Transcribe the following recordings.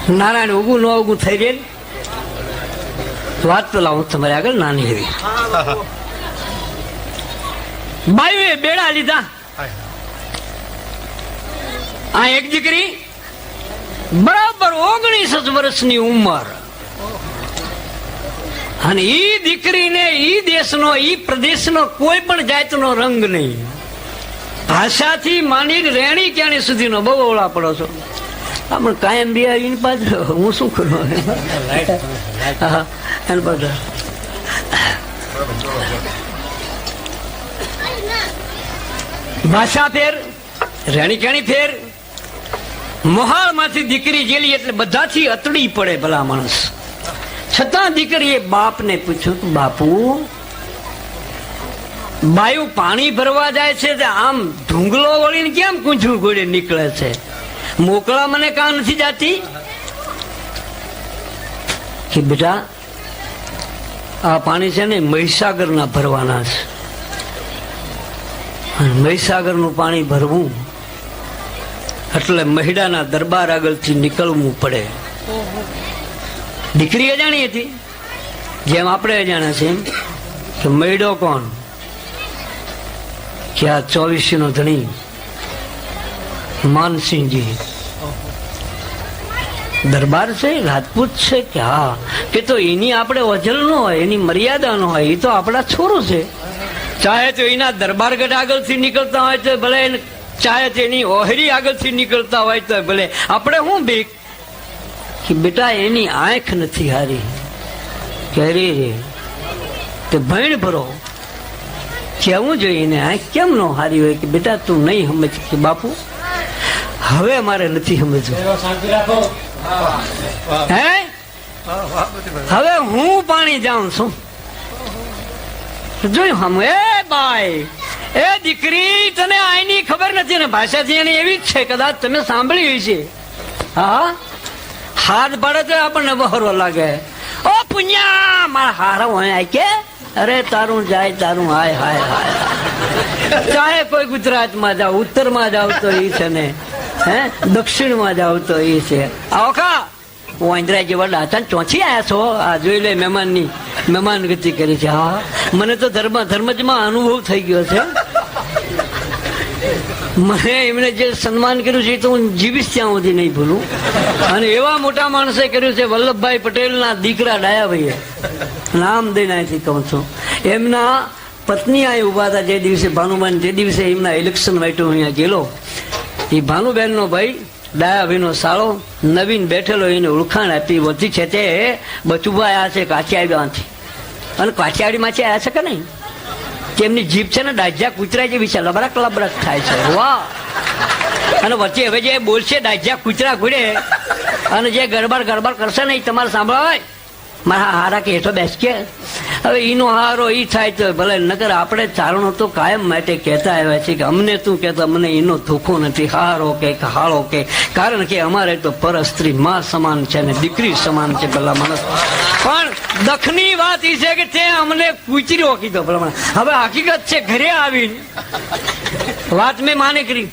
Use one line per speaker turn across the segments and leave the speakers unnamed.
નારાયણ ઉગું ન ઉગું થઈ જાય વાત તો લાવું તમારે આગળ નાની એવી. બાયુએ બેડા લીધા. આ એક દીકરી બરાબર 19 વર્ષની ઉંમર, અને ઈ દીકરીને ઈ દેશનો ઈ પ્રદેશનો કોઈ પણ જાતનો રંગ નહીં, ભાષાથી માંડીને રેણી ક્યાણી સુધીનો. બહુ ઓળા પડો છો આપણે કાયમ બે આવીને પાછળ હું શું કરું ભાષા ફેર, રેણી કેણી ફેર. મોહાળ માંથી દીકરી જેલી એટલે બધાથી અતડી પડે ભલા માણસ. છતાં દીકરીએ બાપને પૂછ્યું, બાપુ બાયું પાણી ભરવા જાય છે તે આમ ઢુંગલો વળીને કેમ કૂંચું ગોળે નીકળે છે? મોકળા મને કાં નથી જાતી? કે બેટા આ પાણી છે ને મહીસાગર ના ભરવાના છે, મહીસાગર નું પાણી ભરવું એટલે મહિડાના દરબાર આગળથી નીકળવું પડે. દીકરી અજાણી હતી, જેમ આપણે અજાણ્યા છે એમ કે મહિડો કોણ? કે આ 24 નો ધણી માનસિંહજી દરબાર છે, રાજપૂત છે. કે હા, કે તો એની આપણે ઓજલ ન હોય, એની મર્યાદા ન હોય, એ તો આપણા છોરો છે. ચાહે તો એના દરબારગઢ આગળથી નીકળતા હોય તો ભલે, ચાહે તો એની ઓહરી આગળથી નીકળતા હોય તો ભલે, આપણે શું બીક? કે બેટા એની આંખ નથી હારી. કે રે તે ભણ ભરો કેવું જોઈએ ને, આંખ કેમ ન હારી હોય? કે બેટા તું નહીં સમજ. કે બાપુ હવે મારે નથી સમજવું. હે હવે હું પાણી જાઉં છું. જોયું હમ? એ બાઈ, એ દીકરી તને આની ખબર નથી ને, ભાષાથી એની એવી જ છે, કદાચ તમે સાંભળી છે. હા, હાથ પાડે તો આપણને બહરો લાગે. ઓ પુણ્યા મારા હારા હોય કે અરે તારું જાય તારું હાય હાય હાય. ચાહે કોઈ ગુજરાતમાં જાવ, ઉત્તરમાં જાવ તો એ છે ને, હે દક્ષિણમાં જાવ તો એ છે. આવો ખા વાંદરા જેવા ડાચા ચોંચી આયા છો, આ જોઈ લે મહેમાનની મહેમાન ગતિ કરી છે. હા, મને તો ધર્મજમાં અનુભવ થઈ ગયો છે. મને એમણે જે સન્માન કર્યું છે તો હું જીવીશ ત્યાં સુધી નહીં ભૂલું. અને એવા મોટા માણસે કર્યું છે, વલ્લભભાઈ પટેલના દીકરા ડાયાભાઈએ, નામ દઈને અહીંથી કહું છું. એમના પત્ની અહીં ઉભા હતા જે દિવસે ભાનુબેન, જે દિવસે એમના ઇલેક્શન વાઇટો અહીંયા ગયેલો, એ ભાનુબેનનો ભાઈ ડાયાભાઈનો સાળો નવીન બેઠેલો, એને ઓળખાણ આપી વધી છે તે બચુભાઈ આ છે કાઠિયાવાડમાંથી. અને કાઠિયાવાડીમાંથી આવ્યા છે કે નહીં? તેમની જીભ છે ને ડાજ્યા કૂતરા જેવી છે, લબરક લબરક થાય છે. વાહ! અને વચ્ચે હવે જે બોલશે ડાજ્યા કૂતરા ઘોડે, અને જે ગડબડ કરશે ને એ તમારે સાંભળવાય. મારા હારા કે હેઠો બેસ કે હવે ઈનો હારો ઈ થાય તો ભલે, નકર આપણે ચારણો તો કાયમ માટે કહેતા આવ્યા છે કે અમને તું કહેતા અમને એનો ધોખો નથી, હારો કે હાળો કે, કારણ કે અમારે તો પર સ્ત્રી માં સમાન છે ને દીકરી સમાન છે ભલા માણસ. પણ દખની વાત એ છે કે તે અમને કૂતર્યો કીધો ભલા. હવે હકીકત છે, ઘરે આવીને વાત મેં માને કરી.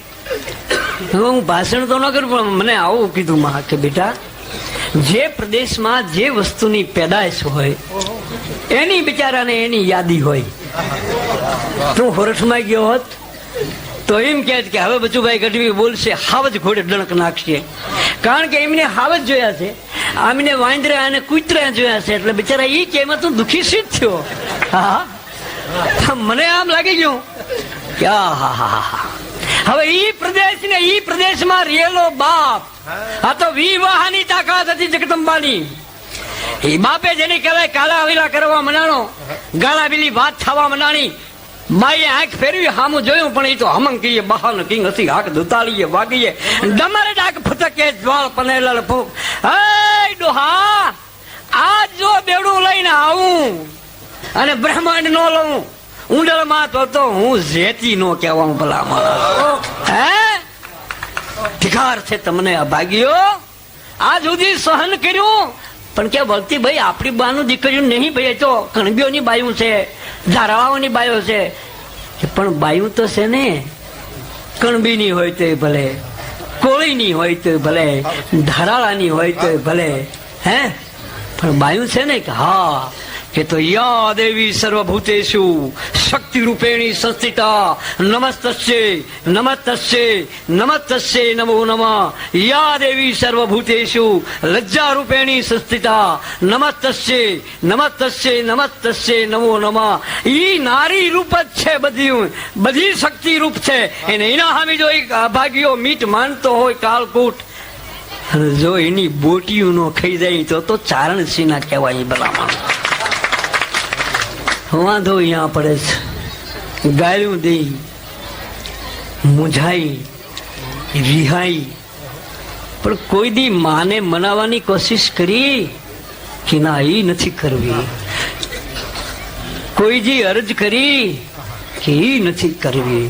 હવે હું ભાષણ તો ન કરું, પણ મને આવું કીધું માં કે બેટા જે પ્રદેશમાં જે વસ્તુની પેદાશ હોય એની બિચારાને એની યાદી હોય. તું હોરઠમાં ગયો હોત તો એમ કહે કે હવે બચુભાઈ ગઢવી બોલશે, હાવજ ઘોડે ડણક નાખશે. કારણ કે એમને હાવજ જોયા છે, આમને વાંદરા અને કૂતરા જોયા છે, એટલે બિચારા એ કે એમાં તું દુઃખી સીધ થયો. હા, મને આમ લાગી ગયું કે હા હા હા. હવે ઈ પ્રદેશ ને ઈ પ્રદેશમાં રહેલો બાપ, આ તો વિવાહની તાકાત હતી જગદંબાની. એ બાપે જેને કહેવાય કાલા વિલા કરવા મનાણો, ગાળા બીલી વાત થવા મનાણી. બાઈએ આંખ ફેરવી સામું જોયું, પણ એ તો હમંગ કહીએ બહાન કિંગ હતી, હાક દુતાળીએ વાગીએ ડમરે ડાક ફતકે જ્વાળ પનેલાલ ફૂક. હે ડોહા, આજ જો બેડું લઈને આવું અને બ્રહ્માંડ નો લઉં ઊંડળમાં તો હું જેતી નો કહેવા ભલા માણસ. હે ઠીકાર છે તમને અભાગ્યો, આ સુધી સહન કર્યું. પણ કે વળતી ભાઈ આપણી બાનું દીકરીઓ નહીં ભાઈ, તો કણબીઓની બાયું છે, ધારાળાઓની બાયો છે. પણ બાયું તો છે ને કણબીની હોય તો ભલે, કોળીની હોય તો ભલે, ધારાળાની હોય તો ભલે, હે પણ બાયું છે ને કે હા કે તો યા દેવી સર્વભૂતેષુ શક્તિ રૂપેણી સંસ્થિતા નમસ્તસ્યે નમસ્તસ્યે નમસ્તસ્યે નમો નમઃ. યા દેવી સર્વભૂતેષુ લજ્જા રૂપેણી સંસ્થિતા નમસ્તસ્યે નમસ્તસ્યે નમસ્તસ્યે નમો નમઃ. ઈ નારી રૂપ જ છે, બધી શક્તિ રૂપ છે. એને એના સામે જો એક અભાગ્યો મીટ માનતો હોય કાળકૂટ, અને જો એની બોટીઓ નો ખાઈ જાય તો ચારણ સિંહ કહેવાય. ભલામાં વાંધો અહીંયા પડે છે. ગાળ્યું દઈ, મૂંઝાઈ, રિહાઈ, પણ કોઈ દી માને મનાવવાની કોશિશ કરી કે ના, એ નથી કરવી. કોઈ દી અરજ કરી કે એ નથી કરવી.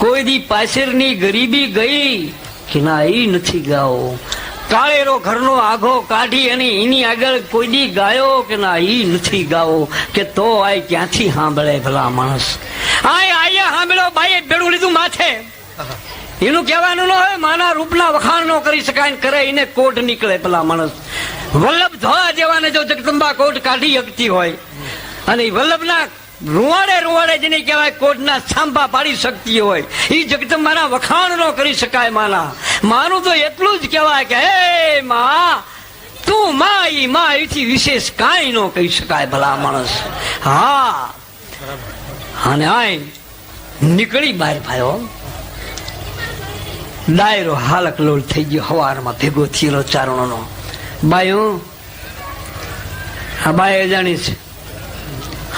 કોઈ દી પાછળની ગરીબી ગઈ કે ના, એ નથી ગાવો. કાળેરો ઘરનો આઘો કાઢી અને એની આગળ કોઈ દી ગાયો કે ના, ઈ નથી ગાવો. કે તો આ ક્યાંથી સાંભળે ભલા માણસ? આયા સાંભળ્યો, બાઈએ બેડું લીધું માથે. એનું કહેવાનું ન હોય માના રૂપના વખાણ ન કરી શકાય, કરે એને કોટ નીકળે ભલા માણસ. વલ્લભ ધોળા જેવાને જો જગદંબા કોટ કાઢી શકતી હોય, અને વલ્લભના રૂવાડે જેને કહેવાય કોટના છાંભા પાડી શકતી હોય, એ જગદંબાના વખાણ ન કરી શકાય. માનું તો એટલું જ કહેવાય કે હે માં, તું માં, ઈ માં, એથી વિશેષ કાંઈ ન કહી શકાય ભલા માણસ. હા, અને આય નીકળી બહાર ભાઈઓ. ડાયરો હાલક લોલ થઈ ગયો, હવારમાં ભેગો થયેલો ચારણોનો. બાયો આ બાએ જાણી છે,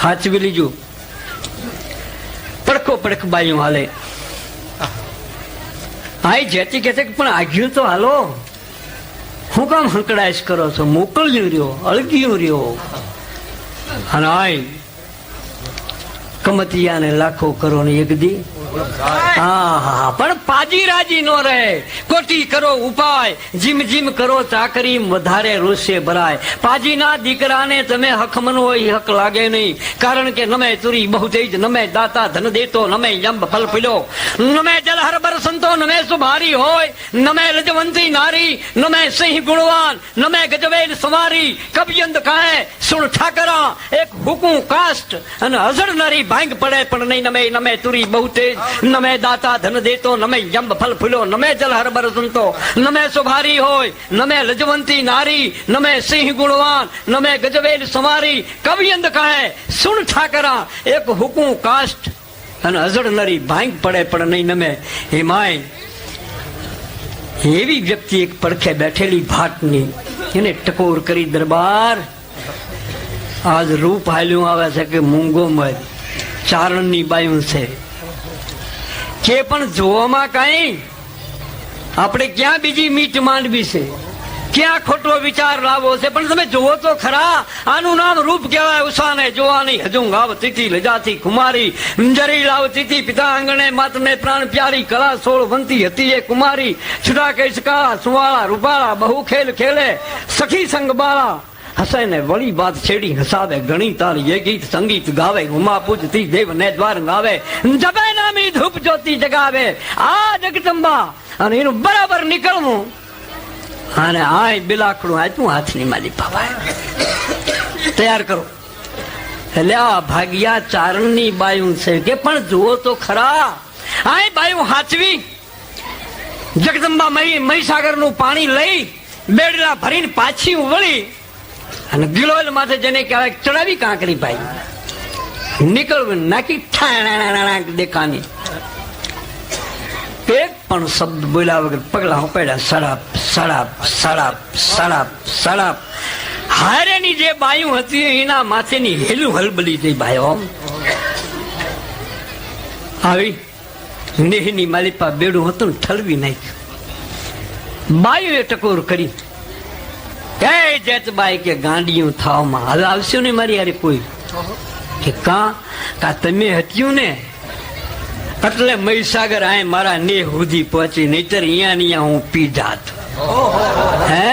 હાચવી લીજું. પડખો પડખ બાયું હાલે. આઈ જેતી કે પણ આઘ્યું તો હાલો, હું કામ હંકડાશ કરો છો? મોકલ્યું રહ્યો, અળગ્યું રહ્યો. અને આય કમતિયાને લાખો કરો ને એક દી. હા, પણ પાજી રાજી નો રહે. કોટી કરો ઉપાય, જીમ જીમ કરો ચાકરી, વધારે રોષે ભરાય. પાજીના દીકરાને તમે હક મનો હોય, હક લાગે નહીં. કારણ કે નમે તુરી બહુ તેજ, નમે દાતા ધન દેતો, નમે યંબ ફલ પીલો, નમે જલ હર બરસંતો, નમે સુભારી હોય, નમે લજવંતી નારી, નમે સિંહ ગુણવાન, નમે ગજવેલ સમારી. કબિયંદ કહે સુણ ઠાકરા, એક હુકું કાસ્ટ અને અઝળ નારી ભાંગ પડે પણ નહીં. નમે નમે તુરી બહુ તેજ, નમે દાતા ધન દેતો, નમે યંબ ફલ ફૂલો, નમે જલ હર બરસંતો, નમે સુભારી હોય, નમે લજવંતી નારી, નમે સિંહ ગુણવાન, નમે ગજવેલ સમારી. કવિયંદ કહે સુણ ઠાકરા, એક હુકું કાસ્ટ અને અઝળ નરી ભાંગ પડે પણ નહીં. નમે હે માય, એવી વ્યક્તિ એક પડખે બેઠેલી ભાટની, એને ટકોર કરી દરબાર. આજ રૂપ હાલ્યું આવે છે કે મૂંગો મત ચારણની બાયું છે કે પણ જોવામાં કઈ આપણે ક્યાં બીજી મીટ માંડવી છે, ક્યાં ખોટો વિચાર લાવવો છે? પણ તમે જોવો તો ખરા, આનું નામ રૂપ કહેવાય. ઉષાને જોવાની હજું આવતી હતી લજાતી કુમારી, જરી લાવતી હતી પિતા આંગણે, માતને પ્રાણ પ્યારી, કલા સોળ વંતી હતી એ કુમારી. છુટા કઈ સકાળા સુવાળા રૂપાળા, બહુ ખેલ ખેલે સખી સંગ બાળા. હસે ને વળી બાદ છેડી હસાવે, ગણી તારી એ ગીત સંગીત ગાવે. ઉમા પૂજતી દેવ ને દ્વાર ગાવે, જબે નામી ધૂપ જ્યોતિ જગાવે. આ જગદંબા અને એનું બરાબર નીકળવું. અને આય બિલાકડું આપ્યું હાથની માલી પાવાય, તૈયાર કરો. એટલે આ ભાગ્યા ચારણની બાયું છે કે પણ જુઓ તો ખરા, આય બાયું હાચવી. જગદંબા મહીસાગર નું પાણી લઈ બેડલા ભરીને પાછી વળી અને ગિલોલ માથે જેને કહેવાય ચડાવી કાંકરી ભાઈ નીકળવું, નાખી ઠાણા દેખાની. એક પણ શબ્દ બોલ્યા વગર પગલા ઉપાડ્યા. સડાપ સડાપ સડાપ સડાપ સડાપ. હારેની જે બાયું હતી એના માથેની હેલું હલબલી થઈ બાયો આવી. નેહની માલિપા બેડું હતું ને ઠલવી નાખ્યું. બાયું એ ટકોર કરી, એ જેતબાઈ કે ગાંડિયું થાવમાં હવે આવશે ને મારી યાર કોઈ કે કા તમે હત્યું ને એટલે મહીસાગર આય મારા ને સુધી પહોંચી, નહીતર અહીંયા ને હું પી જાત. હે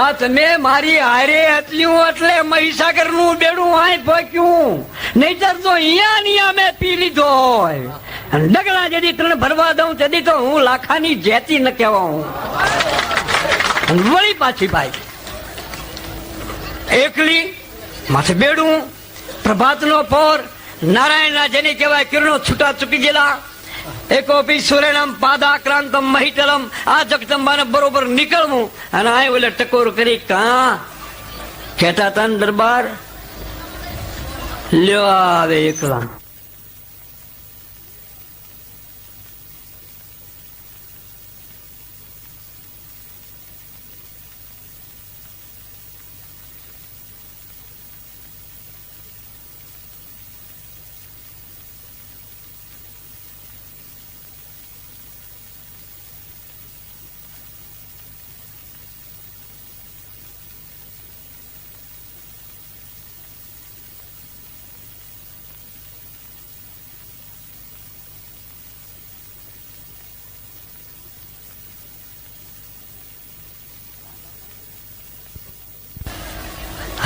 આ તમે મારી હારે હત્યું એટલે મહીસાગર નું બેડું આય પહોંચ્યું, નહીતર તો અહીંયા ને મેં પી લીધો હોય. અને ડગલા જેથી ત્રણ ભરવા દઉં તેથી તો હું લાખાની જેતી ન કહેવા હું. વળી પાછી ભાઈ એકલી માથે બેડું, પ્રભાતનો પોર, નારાયણના જેને કહેવાય કિરણો છૂટા ચૂકી ગયેલા, એકોપી સુરેણમ પાદાક્રાંતમ મહિતલમ, આ જગદંબાને બરોબર નીકળવું અને આ ઓલે ટકોર કરી કા કહેતા હતા ને દરબાર લ્યો આવે એકલા.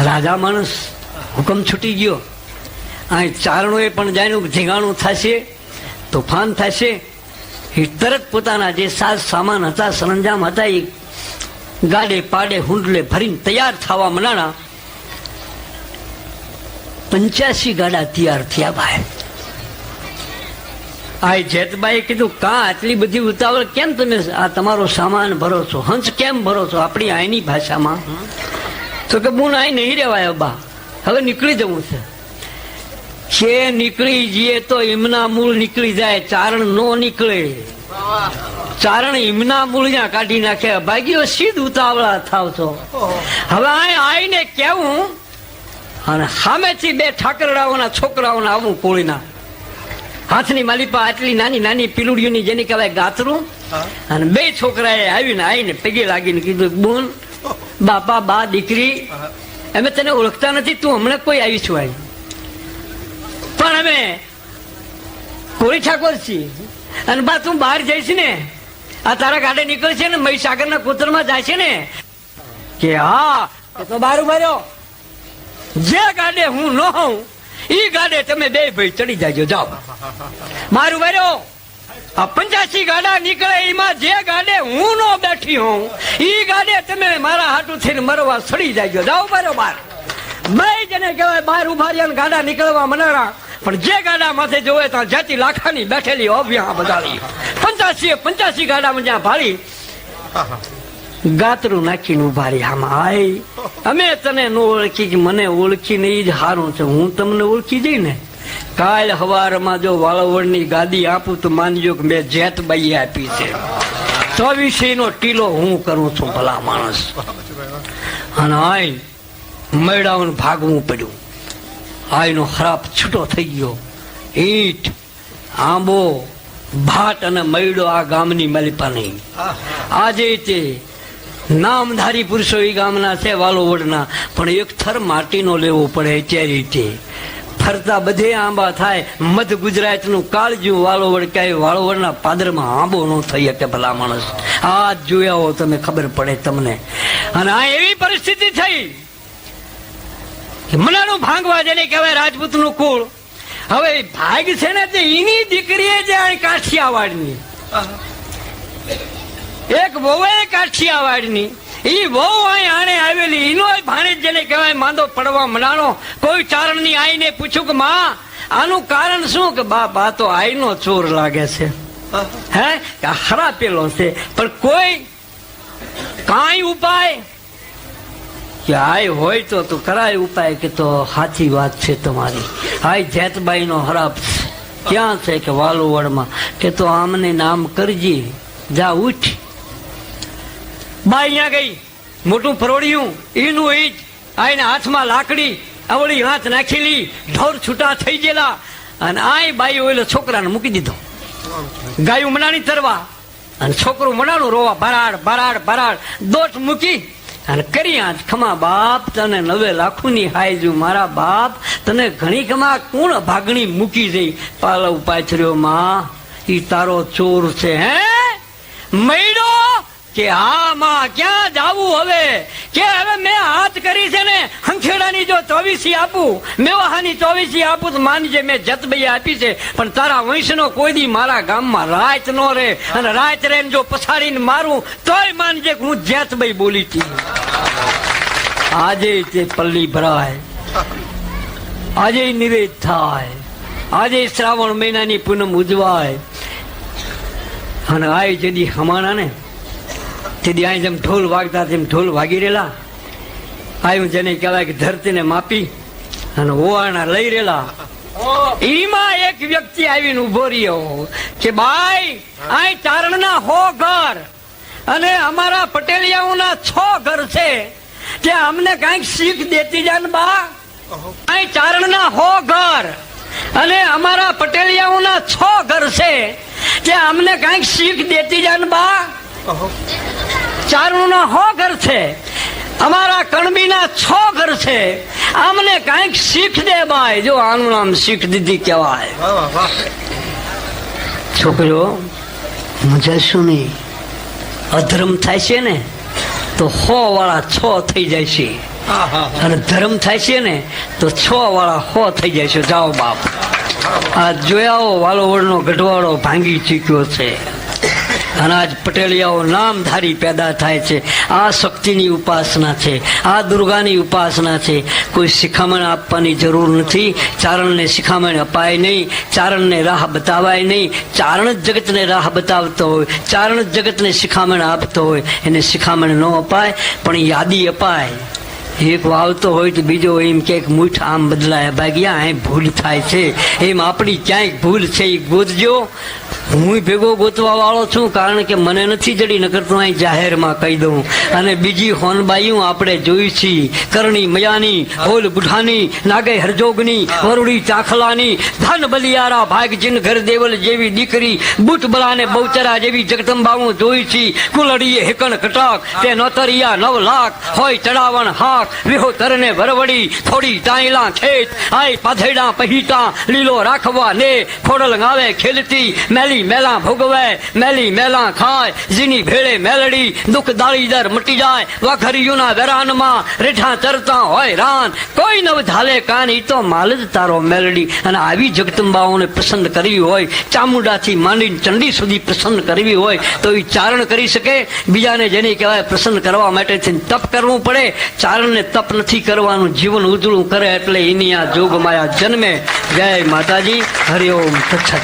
રાજા માણસ હુકમ છૂટી ગયો. અહીં ચારણોએ પણ જાણ્યું ઝીંગાણું થશે, તોફાન થશે. એ તરત પોતાના જે સાજ સામાન હતા, સરંજામ હતા, એ ગાડે પાડે હુંડલે ભરીને તૈયાર થવા મનાણા. 85 ગાડા તૈયાર થયા ભાઈ. આ જેતબાઈએ કીધું કા આટલી બધી ઉતાવળ કેમ તમે આ તમારો સામાન ભરો છો, હંસ કેમ ભરો છો આપણી અહીંની ભાષામાં? તો કે હું અહીં નહીં રેવાય બા, હવે નીકળી જવું છે. નીકળી જઈએ તો એમના મૂળ નીકળી જાય, ચારણ નો નીકળે. ચારણ એમના મૂળ ત્યાં કાઢી નાખે. ભાગ્યો સીધ ઉતાવળા થાવ છો. હવે અહીં આવીને કેવું અને સામેથી બે ઠાકરડાઓના છોકરાઓના આવું કોળીના હાથની માલિપા આટલી નાની નાની પીલુડીઓની જેને કહેવાય ગાતરું, અને બે છોકરાએ આવીને પગે લાગીને કીધું બોન બાપા બા દીકરી અમે તને ઓળખતા નથી, તું હમણાં કોઈ આવી છું આવી, પણ અમે કોળી ઠાકોર છીએ અને બા તું બહાર જઈશ ને આ તારા ગાડે નીકળશે ને મહીસાગર ના કોતરમાં જાય છે ને કે હા તો બહાર ઉભા રહ્યો, જે ગાડે હું ન હોઉં ઈ ગાડે તમે બે ભાઈ ચડી જાજો, જાઓ બહાર ઉભા રહ્યો. આ 85 ગાડા નીકળે એમાં જે ગાડે હું નો બેઠી હોઉં ઈ ગાડે તમે મારા હાટું થઈને મરવા સડી જાજો, જાઓ બરોબર. બે જને કહેવાય બહાર ઉભા રહ્યા ગાડા નીકળવા મનાણા, પણ જે ગાડા માથે જોવે ત્યાં જાતિ લાખાની બેઠેલી અભ્યા બધાલી 85 ગાડામાં જ્યાં ભાળી ગાતરું નાખીને ઉભા રહી. આમાં આય અમે તને ન ઓળખી કે મને ઓળખી ને ઈ જ સારું છે, હું તમને ઓળખી જઈ ને કાલ હવારમાં જો વાળવડની ગાદી આપું તો માનજો કે મેં જેતબાઈ આપી છે. 24 નો ટીલો હું કરું છું ભલા માણસ. અને આય મેળાઓને ભાગવું પડ્યું. આયનો ખરાબ છૂટો થઈ ગયો. ઈંટ આંબો ભાટ અને મૈડો આ ગામની માલિપા નહીં. આજે તે નામધારી પુરુષો એ ગામના છે વાલોવડના, પણ એક થર માટીનો લેવો પડે અત્યારે રીતે ફરતા બધે આંબા થાય. મધ ગુજરાતનું કાળજું વાલોવડ ક્યાંય વાલોવડના પાદરમાં આંબો ન થઈ શકે ભલા માણસ. આ જોયા હો તમે ખબર પડે તમને. અને આ એવી પરિસ્થિતિ થઈ મનાનું ભાંગવા જેને કહેવાય રાજપૂતનું કુળ. હવે ભાગ છે ને તે એની દીકરીએ જે કાઠિયાવાડની એક વહુ કાઠિયાવાડની ઈ વહુ અહીં આણે આવેલી એનો ભાણેજ જેને કહેવાય માંદો પડવા મનાણો. કોઈ ચારણની આઈને પૂછ્યું કે માં આનું કારણ શું? કે બા તો આઈનો ચોર લાગે છે, હે હરાપેલો છે, પણ કોઈ કાંઈ ઉપાય કે આય હોય તો કરાય ઉપાય. કે તો સાચી વાત છે તમારી, આય જેતબાઈ નો હરાપ ક્યાં છે? કે વાલોવડમાં. કે તો આમને નામ કરજી, જા ઉઠ. બા અહીંયા ગઈ, મોટું ફરોડિયું એનું ઈ જ આઈને હાથમાં લાકડી અવળી હાથ નાખેલી, ઢોર છૂટા થઈ ગયેલા. અને આય બાઈ ઓલો છોકરાને મૂકી દીધો ગાયું મનાણી તરવા, અને છોકરું મનાણું રોવા ભરાડ ભરાડ ભરાડ દોટ મૂકી અને કરી હાથ ખમા બાપ તને 9 લાખોની હાયજુ, મારા બાપ તને ઘણી ખમા કોણ ભાગણી મૂકી જઈ. પાલવ પાછર્યો માં ઈ તારો ચોર છે. હે મૈડો કે હા માં ક્યાં જાવું હવે? કે હવે મેં હાથ કરી છે ને હંખેડાની જો 24 આપું, મેવાહાની 24 આપું તો માનજે મેં જતભાઈ આપી છે. પણ તારા વંશનો કોઈ દી મારા ગામમાં રાત નો રે, અને રાત રે જો પછાડીને મારું તોય માનજે કે હું જેતભાઈ બોલી હતી. આજે તે પલ્લી ભરાય, આજે નિવેદ થાય, આજે શ્રાવણ મહિનાની પૂનમ ઉજવાય. અને આ જેદી હમાણા ને તેથી અહીં જેમ ઢોલ વાગતા તેમ ઢોલ વાગી રહેલા. આવ્યું જેને કહેવાય કે ધરતીને માપી અને ઓવાણા લઈ રહેલા. એમાં એક વ્યક્તિ આવીને ઉભો રહ્યો કે ભાઈ અહીં ચારણના 100 ઘર અને અમારા પટેલિયાઓના 6 ઘર છે, ત્યાં અમને કઈક શીખ દેતી જા ને બા. અહીં ચારણના 100 ઘર અને અમારા પટેલિયાઓના 6 ઘર છે, ત્યાં અમને કઈક શીખ દેતી જા ને બા. ચારણના 100 ઘર છે, અમારા કણબીના 6 ઘર છે, અમને કઈક શીખ દે બાય. જો આનું નામ શીખ દીધી કહેવાય. છોકરીઓ મજા શું નહીં, અધર્મ થાય છે ને તો 100 વાળા 6 થઈ જાય છે, અને ધર્મ થાય છે ને તો 6 વાળા 100 થઈ જાય છે. જાઓ બાપ, આ જોયાઓ વાલો વડનો ગઢવાડો ભાંગી ચૂક્યો છે. અને આજ પટેલિયાઓ નામધારી પેદા થાય છે. આ શક્તિની ઉપાસના છે, આ દુર્ગાની ઉપાસના છે. કોઈ શિખામણ આપવાની જરૂર નથી. ચારણને શિખામણ અપાય નહીં, ચારણને રાહ બતાવાય નહીં. ચારણ જ જગતને રાહ બતાવતો હોય, ચારણ જ જગતને શિખામણ આપતો હોય, એને શિખામણ ન અપાય પણ યાદી અપાય. એક વાવતો હોય તો બીજો એમ કે મૂઠ આમ બદલાય ભાગ્યા, અહીં ભૂલ થાય છે. એમ આપણી ક્યાંક ભૂલ છે એ ગોતજો. હું ભેગો ગોતવા વાળો છું, કારણ કે મને નથી જડી, નકર તો અહીં જાહેરમાં કહી દઉં. અને બીજી હોનબાઈઓ આપણે જોઈ છીએ, કરણી મયાની, હોલ બુઢાની, નાગે હરજોગની, વરુડી ચાખલાની, ધન બલિયારા ભાગજીન ઘર દેવલ જેવી દીકરી, બુટ બલાને બહુચરા જેવી જગદંબાઓ જોઈ છીએ. કુલડીએ હેકણ કટાક તે નોતરિયા 9 લાખ હોય ચડાવણ હાક, વિહો તરને વરવડી થોડી ટાઈલા ખેત, આય પાથેડા પહીટા લીલો રાખવા ને, ખોડલ ગાવે ખેલતી મેલી મેલા ભોગવે, મેલી મેલા ખાય, જીની ભેળે મેલડી, દુઃખ દાળીદર મટી જાય. વાઘરિયુના વેરાનમાં રેઠા ચરતા હોય રાન, કોઈ નવ ઝાલે કાન, ઈ તો માલ જ તારો મેલડી. અને આવી જગદંબાઓને પસંદ કરવી હોય, ચામુંડાથી માંડીને ચંડી સુધી પસંદ કરવી હોય તો એ ચારણ કરી શકે. બીજાને જેને કહેવાય પસંદ કરવા માટે તપ કરવું પડે. ચારણને તપ નથી કરવાનું, જીવન ઉજળું કરે એટલે એની આ જોગમાયા જન્મે. જય માતાજી, હરિઓમ તત્સત.